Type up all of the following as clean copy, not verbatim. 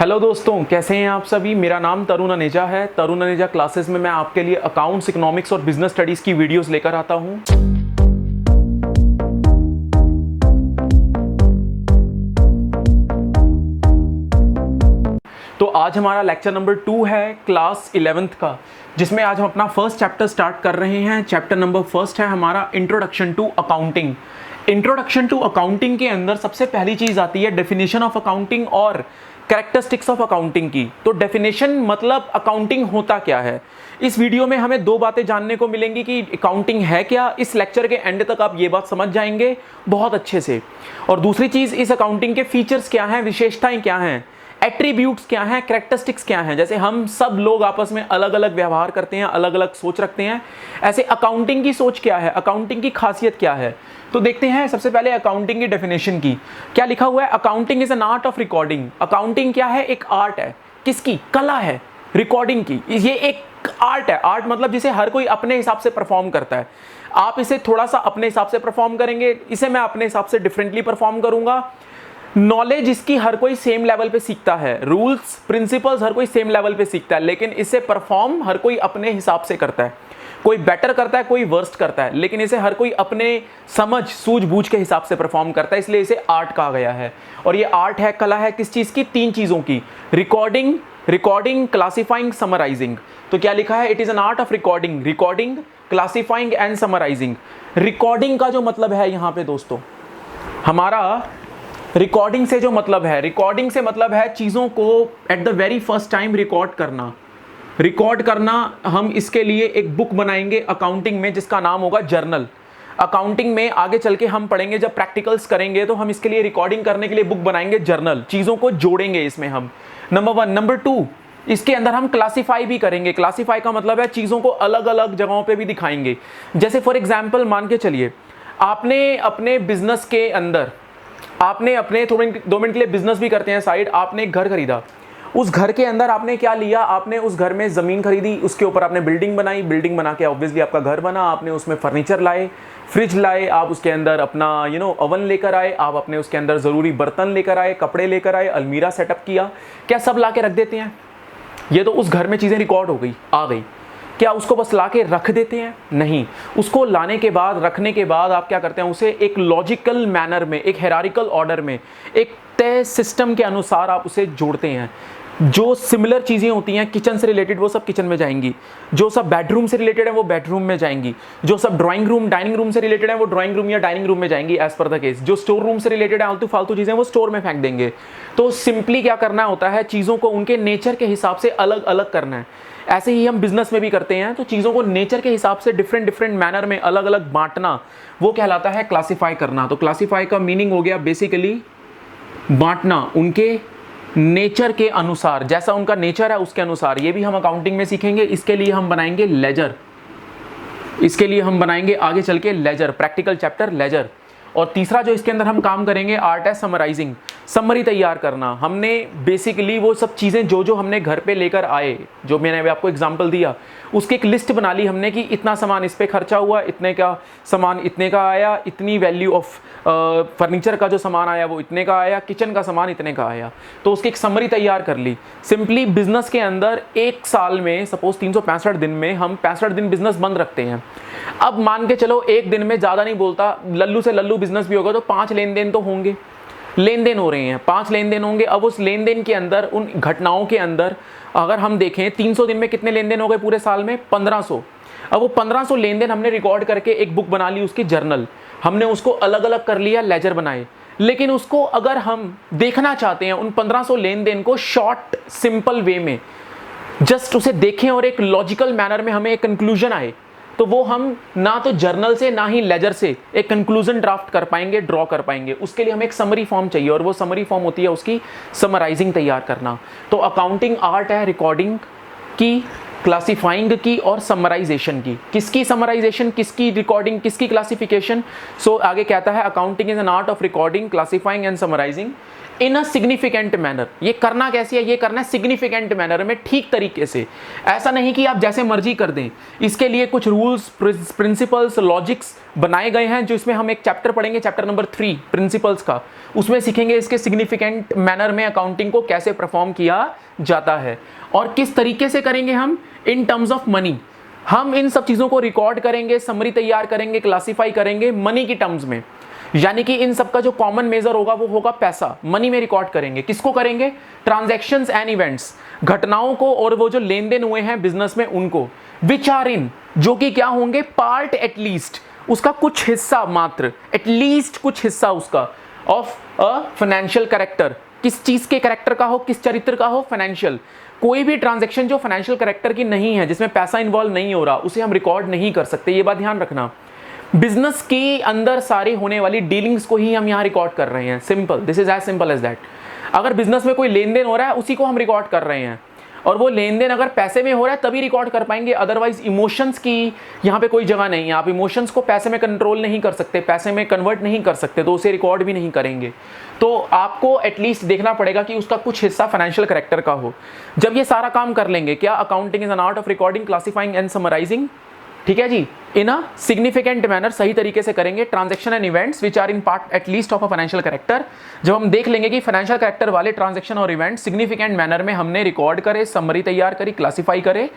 Hello दोस्तों, कैसे हैं आप सभी। मेरा नाम तरुण अनेजा है। तरुण अनेजा क्लासेस में मैं आपके लिए अकाउंट्स, इकोनॉमिक्स और बिजनेस स्टडीज की वीडियोस लेकर आता हूं। तो आज हमारा लेक्चर नंबर 2 है क्लास 11th का, जिसमें आज हम अपना फर्स्ट चैप्टर स्टार्ट कर रहे हैं। चैप्टर नंबर फर्स्ट है हमारा introduction to accounting. Introduction to accounting के अंदर सबसे पहली चीज आती है डेफिनेशन ऑफ अकाउंटिंग और कैरेक्टरिस्टिक्स ऑफ अकाउंटिंग की। तो डेफिनेशन मतलब अकाउंटिंग होता क्या है। इस वीडियो में हमें दो बातें जानने को मिलेंगी कि अकाउंटिंग है क्या। इस लेक्चर के एंड तक आप ये बात समझ जाएंगे बहुत अच्छे से। और दूसरी चीज, इस अकाउंटिंग के फीचर्स क्या हैं, विशेषताएं क्या हैं, एट्रीब्यूट्स क्या हैं, कैरेक्टरिस्टिक्स क्या हैं। जैसे हम सब लोग आपस में अलग अलग व्यवहार करते हैं, अलग अलग सोच रखते हैं, ऐसे अकाउंटिंग की सोच क्या है, अकाउंटिंग की खासियत क्या है। तो देखते हैं सबसे पहले अकाउंटिंग की डेफिनेशन की। क्या लिखा हुआ है, accounting is an art of recording. Accounting क्या है, एक आर्ट है। किसकी, कला है रिकॉर्डिंग की। ये एक आर्ट है। आर्ट मतलब जिसे हर कोई अपने हिसाब से परफॉर्म करता है। आप इसे थोड़ा सा अपने हिसाब से परफॉर्म करेंगे, इसे मैं अपने हिसाब से डिफरेंटली परफॉर्म करूंगा। नॉलेज इसकी हर कोई सेम लेवल पे सीखता है, रूल्स प्रिंसिपल्स हर कोई सेम लेवल पे सीखता है, लेकिन इसे परफॉर्म हर कोई अपने हिसाब से करता है। कोई बेटर करता है, कोई वर्स्ट करता है, लेकिन इसे हर कोई अपने समझ सूझबूझ के हिसाब से परफॉर्म करता है, इसलिए इसे आर्ट कहा गया है। और ये आर्ट है, कला है किस चीज की, तीन चीजों की, रिकॉर्डिंग, क्लासिफाइंग, समराइजिंग। तो क्या लिखा है, it is an art of recording, classifying and summarising. Recording का जो मतलब है यहां पे दोस्तों, हमारा रिकॉर्डिंग से जो मतलब है, रिकॉर्डिंग से मतलब है चीज़ों को at the very first time record करना। हम इसके लिए एक बुक बनाएंगे अकाउंटिंग में जिसका नाम होगा जर्नल। अकाउंटिंग में आगे चल के हम पढ़ेंगे, जब प्रैक्टिकल्स करेंगे तो हम इसके लिए रिकॉर्डिंग करने के लिए बुक बनाएंगे जर्नल। चीज़ों को जोड़ेंगे इसमें हम, नंबर 1। नंबर 2, इसके अंदर हम क्लासीफाई भी करेंगे। क्लासीफाई का मतलब है चीज़ों को अलग अलग जगहों पे भी दिखाएंगे। जैसे फॉर एग्जाम्पल मान के चलिए, आपने अपने बिजनेस के अंदर, आपने अपने 2 मिनट के लिए बिजनेस भी करते हैं साइड, आपने एक घर खरीदा। उस घर के अंदर आपने क्या लिया, आपने उस घर में ज़मीन खरीदी, उसके ऊपर आपने बिल्डिंग बनाई, बिल्डिंग बना के ऑब्वियसली आपका घर बना। आपने उसमें फर्नीचर लाए, फ्रिज लाए, आप उसके अंदर अपना ओवन लेकर आए, आप अपने उसके अंदर ज़रूरी बर्तन लेकर आए, कपड़े लेकर आए, अलमीरा सेटअप किया। क्या सब ला के रख देते हैं? ये तो उस घर में चीज़ें रिकॉर्ड हो गई, आ गई। क्या उसको बस ला के रख देते हैं? नहीं, उसको लाने के बाद, रखने के बाद आप क्या करते हैं, उसे एक लॉजिकल मैनर में, एक हायरार्किकल ऑर्डर में, एक तय सिस्टम के अनुसार आप उसे जोड़ते हैं। जो सिमिलर चीज़ें होती हैं किचन से रिलेटेड, वो सब किचन में जाएंगी। जो सब बेडरूम से रिलेटेड है वो बेडरूम में जाएंगी। जो सब ड्राइंग रूम, डाइनिंग रूम से रिलेटेड है वो ड्राइंग रूम या डाइनिंग रूम में जाएंगी एज पर द केस। जो स्टोर रूम से रिलेटेड है, आलतू फालतू चीज़ें, वो स्टोर में फेंक देंगे। तो सिंपली क्या करना होता है, चीज़ों को उनके नेचर के हिसाब से अलग अलग करना है। ऐसे ही हम बिजनेस में भी करते हैं। तो चीज़ों को नेचर के हिसाब से डिफरेंट मैनर में अलग अलग बांटना, वो कहलाता है क्लासीफाई करना। तो क्लासीफाई का मीनिंग हो गया बेसिकली बांटना, उनके नेचर के अनुसार, जैसा उनका नेचर है उसके अनुसार। ये भी हम अकाउंटिंग में सीखेंगे। इसके लिए हम बनाएंगे लेजर, इसके लिए हम बनाएंगे आगे चल के लेजर, प्रैक्टिकल चैप्टर लेजर। और तीसरा जो इसके अंदर हम काम करेंगे, आर्ट है समराइजिंग, समरी तैयार करना। हमने बेसिकली वो सब चीज़ें जो जो हमने घर पे लेकर आए, जो मैंने अभी आपको एग्जांपल दिया, उसकी एक लिस्ट बना ली हमने कि इतना सामान इस पे खर्चा हुआ, इतने का सामान इतने का आया, इतनी वैल्यू ऑफ फर्नीचर का जो सामान आया वो इतने का आया, किचन का सामान इतने का आया। तो उसकी एक समरी तैयार कर ली। सिंपली बिजनेस के अंदर एक साल में, सपोज 365 दिन में हम 65 दिन बिजनेस बंद रखते हैं। अब मान के चलो एक दिन में, ज़्यादा नहीं बोलता, लल्लू से लल्लू बिजनेस भी होगा तो 5 लेन देन तो होंगे, लेन देन हो रहे हैं, 5 लेन देन होंगे। अब उस लेन देन के अंदर, उन घटनाओं के अंदर अगर हम देखें 300 दिन में कितने लेन देन हो गए पूरे साल में, 1500। अब वो 1500 लेन देन हमने रिकॉर्ड करके एक बुक बना ली, उसकी जर्नल। हमने उसको अलग अलग कर लिया, लेजर बनाए। लेकिन उसको अगर हम देखना चाहते हैं, उन 1500 लेन देन को शॉर्ट सिंपल वे में, जस्ट उसे देखें और एक लॉजिकल मैनर में हमें एक कंक्लूजन आए, तो वो हम ना तो जर्नल से ना ही लेजर से एक कंक्लूजन ड्राफ्ट कर पाएंगे, ड्रॉ कर पाएंगे। उसके लिए हमें एक समरी फॉर्म चाहिए, और वो समरी फॉर्म होती है उसकी समराइजिंग तैयार करना। तो अकाउंटिंग आर्ट है रिकॉर्डिंग की, क्लासिफाइंग की और समराइजेशन की। किसकी समराइजेशन, किसकी रिकॉर्डिंग, किसकी क्लासिफिकेशन? सो आगे कहता है accounting is an art of recording, classifying and summarising in a significant manner. ये करना कैसे है? ये करना है सिग्निफिकेंट मैनर में, ठीक तरीके से। ऐसा नहीं कि आप जैसे मर्जी कर दें। इसके लिए कुछ रूल्स, प्रिंसिपल्स, लॉजिक्स बनाए गए हैं, जो इसमें हम एक चैप्टर पढ़ेंगे, चैप्टर नंबर 3 प्रिंसिपल्स का। उसमें सीखेंगे इसके सिग्निफिकेंट मैनर में अकाउंटिंग को कैसे परफॉर्म किया जाता है और किस तरीके से करेंगे हम, इन टर्म्स ऑफ मनी। हम इन सब चीज़ों को रिकॉर्ड करेंगे, समरी तैयार करेंगे, क्लासीफाई करेंगे मनी की टर्म्स में। यानी कि इन सब का जो कॉमन मेजर होगा वो होगा पैसा, मनी में रिकॉर्ड करेंगे। किसको करेंगे? ट्रांजैक्शंस एंड इवेंट्स, घटनाओं को और वो जो लेन देन हुए हैं बिजनेस में उनको। विच आर इन, जो कि क्या होंगे? पार्ट एटलीस्ट, उसका कुछ हिस्सा मात्र, एटलीस्ट कुछ हिस्सा उसका, ऑफ अ फाइनेंशियल कैरेक्टर। किस चीज के कैरेक्टर का हो, किस चरित्र का हो? फाइनेंशियल। कोई भी ट्रांजैक्शन जो फाइनेंशियल कैरेक्टर की नहीं है, जिसमें पैसा इन्वॉल्व नहीं हो रहा, उसे हम रिकॉर्ड नहीं कर सकते। ये बात ध्यान रखना। बिजनेस के अंदर सारी होने वाली डीलिंग्स को ही हम यहाँ रिकॉर्ड कर रहे हैं। Simple, this is as simple as that. अगर बिजनेस में कोई लेन देन हो रहा है, उसी को हम रिकॉर्ड कर रहे हैं, और वो लेन देन अगर पैसे में हो रहा है तभी रिकॉर्ड कर पाएंगे। अदरवाइज इमोशंस की यहाँ पे कोई जगह नहीं है। आप इमोशंस को पैसे में कंट्रोल नहीं कर सकते, पैसे में कन्वर्ट नहीं कर सकते, तो उसे रिकॉर्ड भी नहीं करेंगे। तो आपको एटलीस्ट देखना पड़ेगा कि उसका कुछ हिस्सा फाइनेंशियल कैरेक्टर का हो। जब ये सारा काम कर लेंगे, क्या accounting is an art of recording, classifying and summarising, ठीक है जी, इन अ सिग्निफिकेंट मैनर, सही तरीके से करेंगे। Transaction and events which are in part at least of a financial character, जब हम देख लेंगे कि फाइनेंशियल कैरेक्टर वाले ट्रांजैक्शन और इवेंट सिग्निफिकेंट मैनर में हमने रिकॉर्ड करे, समरी तैयार करी, क्लासीफाई करे,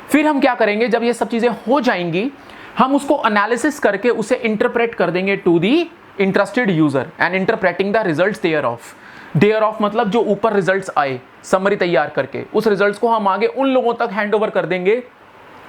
फिर हम क्या करेंगे? जब ये सब चीजें हो जाएंगी, हम उसको एनालिसिस करके उसे इंटरप्रेट कर देंगे to the interested user and interpreting the results thereof मतलब जो ऊपर रिजल्ट्स आए समरी तैयार करके, उस रिजल्ट्स को हम आगे उन लोगों तक हैंड ओवर कर देंगे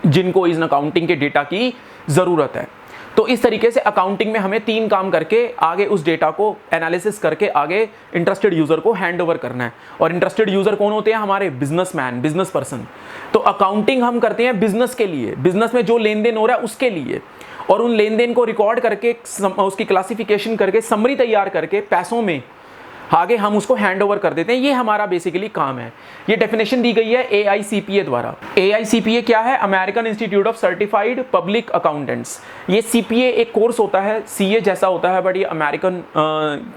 जिनको इस अकाउंटिंग के डेटा की जरूरत है। तो इस तरीके से अकाउंटिंग में हमें 3 काम करके आगे उस डेटा को एनालिसिस करके आगे इंटरेस्टेड यूजर को हैंड ओवर करना है। और इंटरेस्टेड यूजर कौन होते हैं? हमारे बिजनेसमैन, बिजनेस पर्सन। तो अकाउंटिंग हम करते हैं बिजनेस के लिए, बिजनेस में जो लेन देन हो रहा है उसके लिए, और उन लेन देन को रिकॉर्ड करके उसकी क्लासिफिकेशन करके समरी तैयार करके पैसों में आगे हम उसको हैंड ओवर कर देते हैं। ये हमारा बेसिकली काम है। ये डेफिनेशन दी गई है AICPA द्वारा। AICPA क्या है? American institute of certified public accountants. ये CPA एक कोर्स होता है, CA जैसा होता है, बट ये अमेरिकन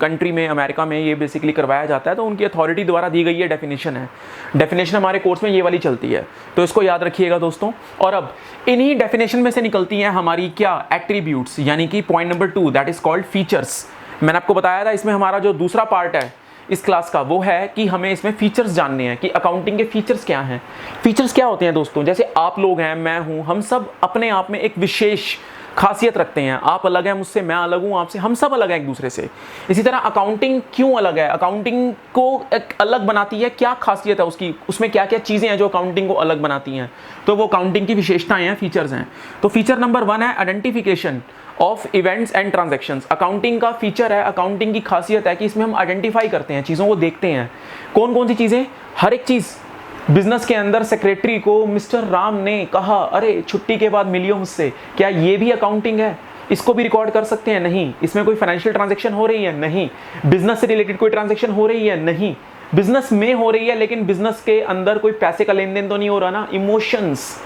कंट्री में, अमेरिका में ये बेसिकली करवाया जाता है। तो उनकी अथॉरिटी द्वारा दी गई ये डेफिनेशन है। डेफिनेशन हमारे कोर्स में ये वाली चलती है, तो इसको याद रखिएगा दोस्तों। और अब इन्हीं डेफिनेशन में से निकलती हैं हमारी क्या? एट्रीब्यूट्स, यानी कि point number 2 that is called features. मैंने आपको बताया था इसमें हमारा जो दूसरा पार्ट है इस क्लास का, वो है कि हमें इसमें फीचर्स जानने हैं कि अकाउंटिंग के फीचर्स क्या हैं। फीचर्स क्या होते हैं दोस्तों? जैसे आप लोग हैं, मैं हूं, हम सब अपने आप में एक विशेष खासियत रखते हैं। आप अलग हैं मुझसे, मैं अलग हूं आपसे, हम सब अलग हैं एक दूसरे से। इसी तरह अकाउंटिंग क्यों अलग है? अकाउंटिंग को एक अलग बनाती है, क्या खासियत है उसकी, उसमें क्या क्या चीज़ें हैं जो अकाउंटिंग को अलग बनाती हैं? तो वो अकाउंटिंग की विशेषताएं हैं, फीचर्स हैं। तो फीचर नंबर 1 है identification of events and transactions. Accounting का फीचर है, अकाउंटिंग की खासियत है कि इसमें हम आइडेंटिफाई करते हैं, चीज़ों को देखते हैं। कौन कौन सी चीज़ें? हर एक चीज़। बिजनेस के अंदर सेक्रेटरी को मिस्टर राम ने कहा, अरे छुट्टी के बाद मिलियो मुझसे, क्या ये भी अकाउंटिंग है? इसको भी रिकॉर्ड कर सकते हैं? नहीं। इसमें कोई फाइनेंशियल ट्रांजैक्शन हो रही है? नहीं। बिजनेस से रिलेटेड कोई ट्रांजैक्शन हो रही है? नहीं। बिजनेस में हो रही है, लेकिन बिजनेस के अंदर कोई पैसे का लेन देन तो नहीं हो रहा ना। इमोशंस,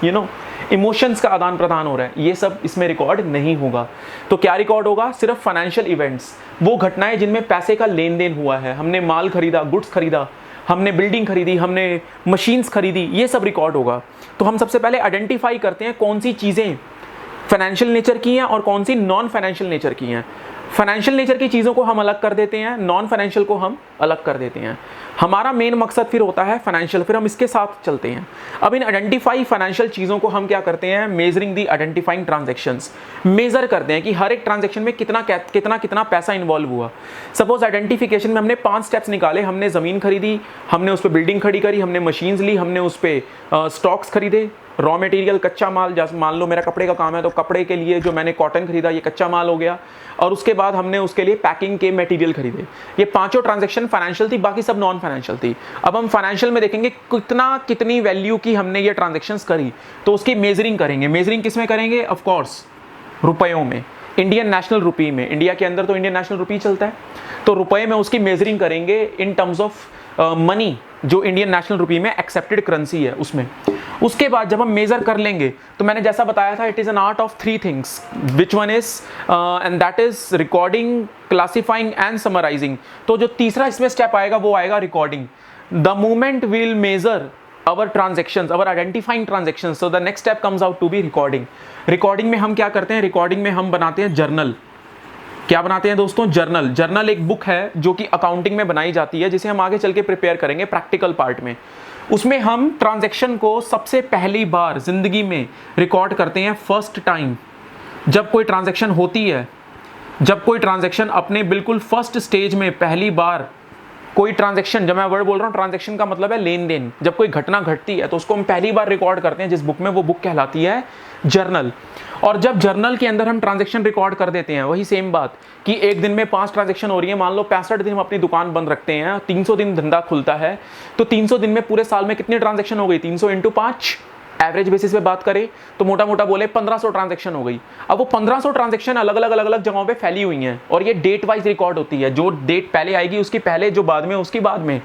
इमोशंस का आदान प्रदान हो रहा है, ये सब इसमें रिकॉर्ड नहीं होगा। तो क्या रिकॉर्ड होगा? सिर्फ फाइनेंशियल इवेंट्स, वो घटनाएं जिनमें पैसे का लेन देन हुआ है। हमने माल खरीदा, गुड्स खरीदा, हमने बिल्डिंग खरीदी, हमने मशीन्स खरीदी, ये सब रिकॉर्ड होगा। तो हम सबसे पहले आइडेंटिफाई करते हैं कौन सी चीज़ें फाइनेंशियल नेचर की हैं और कौन सी नॉन फाइनेंशियल नेचर की हैं। फाइनेंशियल नेचर की चीज़ों को हम अलग कर देते हैं, नॉन फाइनेंशियल को हम अलग कर देते हैं। हमारा मेन मकसद फिर होता है फाइनेंशियल, फिर हम इसके साथ चलते हैं। अब इन आइडेंटिफाई फाइनेंशियल चीज़ों को हम क्या करते हैं? मेजरिंग दी आइडेंटिफाइंग ट्रांजैक्शंस, मेजर करते हैं कि हर एक ट्रांजैक्शन में कितना पैसा इन्वॉल्व हुआ। सपोज आइडेंटिफिकेशन में हमने 5 स्टेप्स निकाले। हमने ज़मीन खरीदी, हमने उस पर बिल्डिंग खड़ी करी, हमने मशीन्स ली, हमने उस पर स्टॉक्स खरीदे, रॉ मटेरियल, कच्चा माल। जैसे मान लो मेरा कपड़े का काम है, तो कपड़े के लिए जो मैंने कॉटन खरीदा, ये कच्चा माल हो गया। और उसके बाद हमने उसके लिए पैकिंग के मटेरियल खरीदे। ये 5 ट्रांजैक्शन फाइनेंशियल थी, बाकी सब नॉन फाइनेंशियल थी। अब हम फाइनेंशियल में देखेंगे कितनी वैल्यू की हमने ये ट्रांजैक्शंस करी, तो उसकी मेजरिंग करेंगे। मेजरिंग किस में करेंगे? ऑफ कोर्स रुपयों में, इंडियन नेशनल रुपी में। इंडिया के अंदर तो इंडियन नेशनल रुपी चलता है, तो रुपये में उसकी मेजरिंग करेंगे इन टर्म्स ऑफ मनी, जो इंडियन नेशनल रुपी में एक्सेप्टेड करेंसी है उसमें। उसके बाद जब हम मेजर कर लेंगे तो मैंने जैसा बताया था, it is an art of 3 things, which one is and that is recording, classifying and summarising. तो जो तीसरा इसमें स्टेप आएगा वो आएगा recording. The moment will measure our transactions, our identifying transactions, so the next step comes out to be recording। Recording में हम क्या करते हैं, रिकॉर्डिंग में हम बनाते हैं जर्नल। क्या बनाते हैं दोस्तों, जर्नल। जर्नल एक बुक है जो कि अकाउंटिंग में बनाई जाती है, जिसे हम आगे चल के प्रिपेयर करेंगे प्रैक्टिकल पार्ट में। उसमें हम ट्रांजैक्शन को सबसे पहली बार जिंदगी में रिकॉर्ड करते हैं फर्स्ट टाइम। जब कोई ट्रांजैक्शन होती है, जब कोई ट्रांजैक्शन अपने बिल्कुल फर्स्ट स्टेज में पहली बार कोई ट्रांजैक्शन, जब मैं वर्ड बोल रहा हूँ ट्रांजैक्शन का मतलब है लेन देन, जब कोई घटना घटती है तो उसको हम पहली बार रिकॉर्ड करते हैं जिस बुक में, वो बुक कहलाती है जर्नल। और जब जर्नल के अंदर हम ट्रांजैक्शन रिकॉर्ड कर देते हैं, वही सेम बात कि एक दिन में 5 ट्रांजैक्शन हो रही है, मान लो 65 दिन हम अपनी दुकान बंद रखते हैं, 300 दिन धंधा खुलता है, तो 300 दिन में पूरे साल में कितनी ट्रांजैक्शन हो गई, 300 × 5, एवरेज बेसिस पे बात करें तो मोटा मोटा बोले 1500 ट्रांजैक्शन हो गई। अब वो 1500 ट्रांजैक्शन अलग अलग जगहों पे फैली हुई हैं और ये डेट वाइज रिकॉर्ड होती है, जो डेट पहले आएगी उसकी पहले, जो बाद में उसकी बाद में,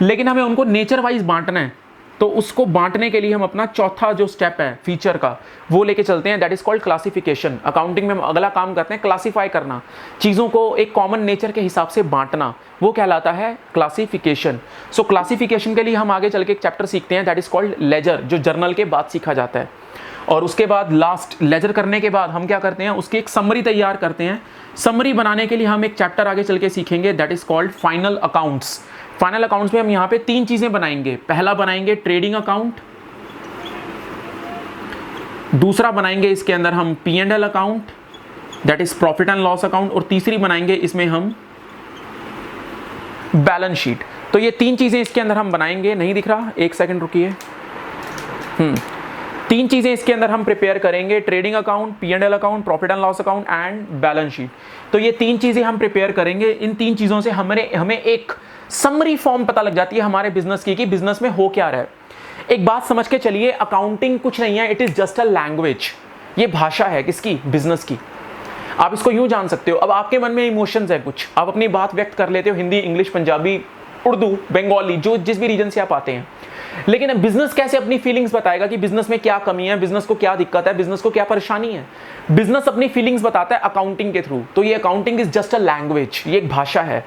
लेकिन हमें उनको नेचर वाइज बांटना है। तो उसको बांटने के लिए हम अपना चौथा जो स्टेप है फीचर का, वो लेके चलते हैं, that is called classification. Accounting में हम अगला काम करते हैं क्लासिफाई करना, चीज़ों को एक कॉमन नेचर के हिसाब से बांटना, वो कहलाता है क्लासिफिकेशन। सो क्लासिफिकेशन के लिए हम आगे चल के एक चैप्टर सीखते हैं, दैट इज कॉल्ड लेजर, जो जर्नल के बाद सीखा जाता है। और उसके बाद लास्ट लेजर करने के बाद हम क्या करते हैं, उसकी एक समरी तैयार करते हैं। समरी बनाने के लिए हम एक चैप्टर आगे चल के सीखेंगे, that is called final accounts. Final accounts में हम यहाँ पे 3 चीजें बनाएंगे। पहला बनाएंगे ट्रेडिंग अकाउंट, दूसरा बनाएंगे इसके अंदर हम P&L account, that is profit and loss account, और तीसरी बनाएंगे इसमें हम बैलेंस शीट। तो ये 3 चीजें इसके अंदर हम बनाएंगे। नहीं दिख रहा, एक सेकंड रुकिए। 3 चीजें इसके अंदर हम प्रिपेयर करेंगे, trading account, P&L account, profit and loss account and balance sheet. तो ये 3 चीजें हम प्रिपेयर करेंगे। इन 3 चीजों से हमें एक समरी फॉर्म पता लग जाती है हमारे बिजनेस की, कि बिजनेस में हो क्या रहा है। एक बात समझ के चलिए, अकाउंटिंग कुछ नहीं है, it is just a language. ये भाषा है किसकी, बिजनेस की। आप इसको यूं जान सकते हो। अब आपके मन में इमोशंस है कुछ, आप अपनी बात व्यक्त कर लेते हो, हिंदी, इंग्लिश, पंजाबी, उर्दू, बंगाली, जो जिस भी रीजन से आप आते हैं। लेकिन अब बिजनेस कैसे अपनी फीलिंग्स बताएगा कि बिजनेस में क्या कमी है, बिजनेस को क्या दिक्कत है, बिजनेस को क्या परेशानी है। बिजनेस अपनी फीलिंग्स बताता है अकाउंटिंग के थ्रू। तो ये accounting is just a language, ये एक भाषा है।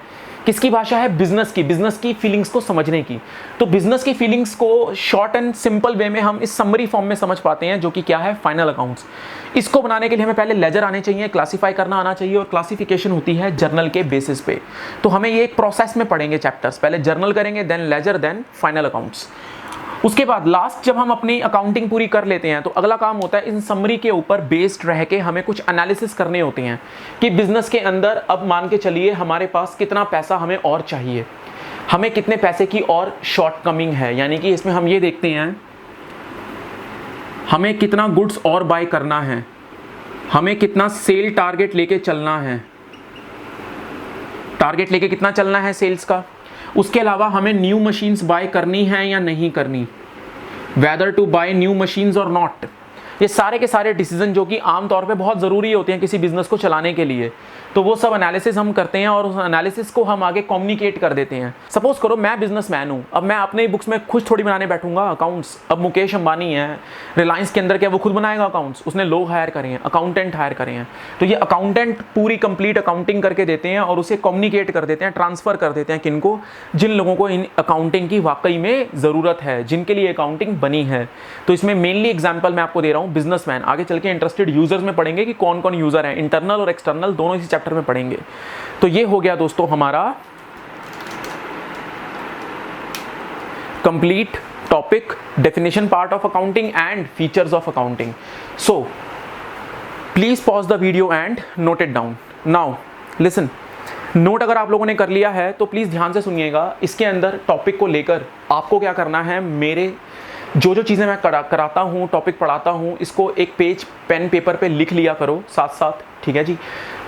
किसकी भाषा है, बिजनेस की, बिजनेस की फीलिंग्स को समझने की। तो बिजनेस की फीलिंग्स को शॉर्ट एंड सिंपल वे में हम इस समरी फॉर्म में समझ पाते हैं, जो कि क्या है, फाइनल अकाउंट्स। इसको बनाने के लिए हमें पहले लेजर आने चाहिए, क्लासिफाई करना आना चाहिए, और क्लासिफिकेशन होती है जर्नल के बेसिस पे। तो हमें ये एक प्रोसेस में पढ़ेंगे चैप्टर्स, पहले जर्नल करेंगे, then ledger, then final accounts. उसके बाद लास्ट जब हम अपनी अकाउंटिंग पूरी कर लेते हैं तो अगला काम होता है इन समरी के ऊपर बेस्ड रह के हमें कुछ एनालिसिस करने होते हैं कि बिजनेस के अंदर अब मान के चलिए हमारे पास कितना पैसा हमें और चाहिए, हमें कितने पैसे की और शॉर्टकमिंग है। यानी कि इसमें हम ये देखते हैं हमें कितना गुड्स और बाय करना है, हमें कितना सेल टारगेट लेके चलना है, टारगेट लेके कितना चलना है सेल्स का। उसके अलावा हमें न्यू मशीन्स बाय करनी है या नहीं करनी, whether to buy new machines और नॉट। ये सारे के सारे डिसीजन जो कि आमतौर पे बहुत ज़रूरी होते हैं किसी बिजनेस को चलाने के लिए, तो वो सब एनालिसिस हम करते हैं और उस एनालिसिस को हम आगे कम्युनिकेट कर देते हैं। सपोज करो मैं बिजनेसमैन हूँ, अब मैं अपने बुक्स में खुद थोड़ी बनाने बैठूंगा अकाउंट्स। अब मुकेश अंबानी है रिलायंस के अंदर, क्या वो खुद बनाएगा अकाउंट्स? उसने लोग हायर करे हैं, अकाउंटेंट हायर करे हैं। तो ये अकाउंटेंट पूरी कंप्लीट अकाउंटिंग करके देते हैं और उसे कम्युनिकेट कर देते हैं, ट्रांसफर कर देते हैं किनको, जिन लोगों को इन अकाउंटिंग की वाकई में ज़रूरत है, जिनके लिए अकाउंटिंग बनी है। तो इसमें मेनली एग्जाम्पल मैं आपको दे रहा हूँ बिजनेसमैन। आगे चल के इंटरेस्टेड यूजर्स में पढ़ेंगे कि कौन कौन यूजर हैं, इंटरनल और एक्सटर्नल दोनों इसी चैप्टर में पढ़ेंगे। तो ये हो गया दोस्तों हमारा complete topic, definition part of accounting and features of accounting. So please pause the video and note it down. Now listen, note अगर आप लोगों ने कर लिया है तो प्लीज ध्यान से सुनिएगा। इसके अंदर टॉपिक को लेकर आपको क्या करना है, मेरे जो जो चीज़ें मैं कराता हूँ, टॉपिक पढ़ाता हूँ, इसको एक पेज पेन पेपर पे लिख लिया करो साथ साथ, ठीक है जी।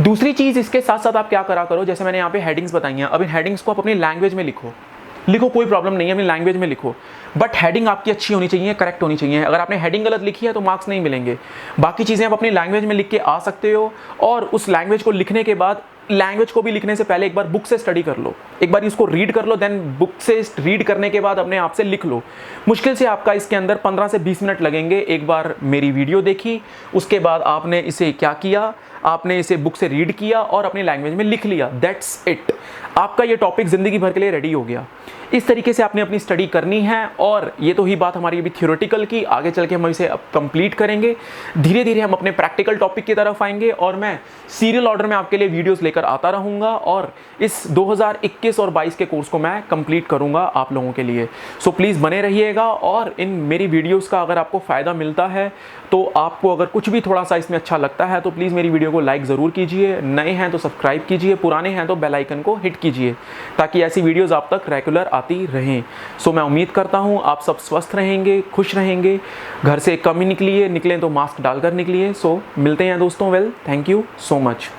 दूसरी चीज़ इसके साथ साथ आप क्या करा करो, जैसे मैंने यहाँ पे हेडिंग्स बताई हैं, अब इन हेडिंग्स को आप अपनी लैंग्वेज में लिखो, कोई प्रॉब्लम नहीं है, अपनी लैंग्वेज में लिखो, बट हेडिंग आपकी अच्छी होनी चाहिए, करेक्ट होनी चाहिए। अगर आपने हेडिंग गलत लिखी है तो मार्क्स नहीं मिलेंगे। बाकी चीज़ें आप अपनी लैंग्वेज में लिख के आ सकते हो, और उस लैंग्वेज को लिखने के बाद लैंग्वेज को भी लिखने से पहले एक बार बुक से स्टडी कर लो, एक बार इसको रीड कर लो, देन बुक से रीड करने के बाद अपने आप से लिख लो। मुश्किल से आपका इसके अंदर 15 से 20 मिनट लगेंगे। एक बार मेरी वीडियो देखी, उसके बाद आपने इसे क्या किया, आपने इसे बुक से रीड किया और अपनी लैंग्वेज में लिख लिया, दैट्स इट। आपका ये टॉपिक ज़िंदगी भर के लिए रेडी हो गया। इस तरीके से आपने अपनी स्टडी करनी है। और ये तो ही बात हमारी अभी थ्योरेटिकल की, आगे चल के हम इसे अब कंप्लीट करेंगे। धीरे धीरे हम अपने प्रैक्टिकल टॉपिक की तरफ आएंगे और मैं सीरियल ऑर्डर में आपके लिए वीडियोस लेकर आता रहूँगा और इस 2021 और 22 के कोर्स को मैं कंप्लीट करूँगा आप लोगों के लिए। सो प्लीज़ बने रहिएगा। और इन मेरी वीडियोज़ का अगर आपको फ़ायदा मिलता है, तो आपको अगर कुछ भी थोड़ा सा इसमें अच्छा लगता है, तो प्लीज़ मेरी वीडियो को लाइक ज़रूर कीजिए। नए हैं तो सब्सक्राइब कीजिए, पुराने हैं तो बेल आइकन को हिट कीजिए, ताकि ऐसी वीडियोज़ आप तक रेगुलर आती रहें। सो मैं उम्मीद करता हूँ आप सब स्वस्थ रहेंगे, खुश रहेंगे, घर से कम ही निकलें तो मास्क डालकर निकलिए। सो मिलते हैं दोस्तों। Well, thank you so much.